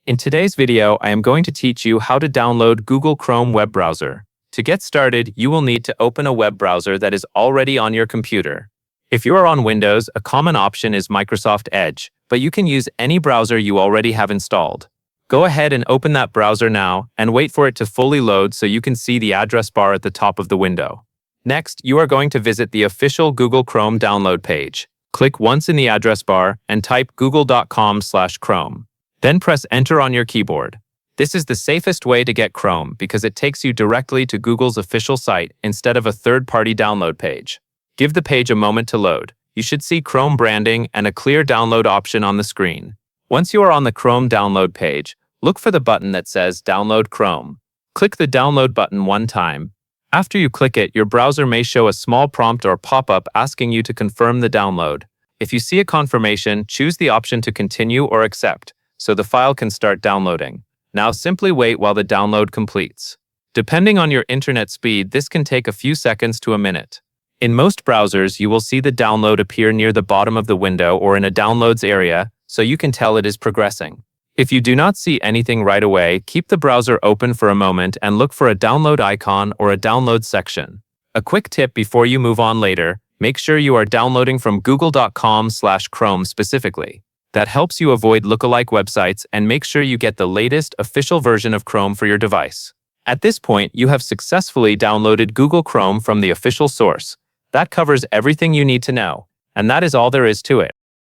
In today's video, I am going to teach you how to download Google Chrome web browser. To get started, you will need to open a web browser that is already on your computer. If you are on Windows, a common option is Microsoft Edge, but you can use any browser you already have installed. Go ahead and open that browser now and wait for it to fully load so you can see the address bar at the top of the window. Next, you are going to visit the official Google Chrome download page. Click once in the address bar and type google.com/Chrome. Then press Enter on your keyboard. This is the safest way to get Chrome because it takes you directly to Google's official site instead of a third-party download page. Give the page a moment to load. You should see Chrome branding and a clear download option on the screen. Once you are on the Chrome download page, look for the button that says Download Chrome. Click the download button one time. After you click it, your browser may show a small prompt or pop-up asking you to confirm the download. If you see a confirmation, choose the option to continue or accept, so the file can start downloading. Now simply wait while the download completes. Depending on your internet speed, this can take a few seconds to a minute. In most browsers, you will see the download appear near the bottom of the window or in a downloads area, so you can tell it is progressing. If you do not see anything right away, keep the browser open for a moment and look for a download icon or a download section. A quick tip before you move on later, make sure you are downloading from google.com/Chrome specifically. That helps you avoid lookalike websites and make sure you get the latest official version of Chrome for your device. At this point, you have successfully downloaded Google Chrome from the official source. That covers everything you need to know, and that is all there is to it.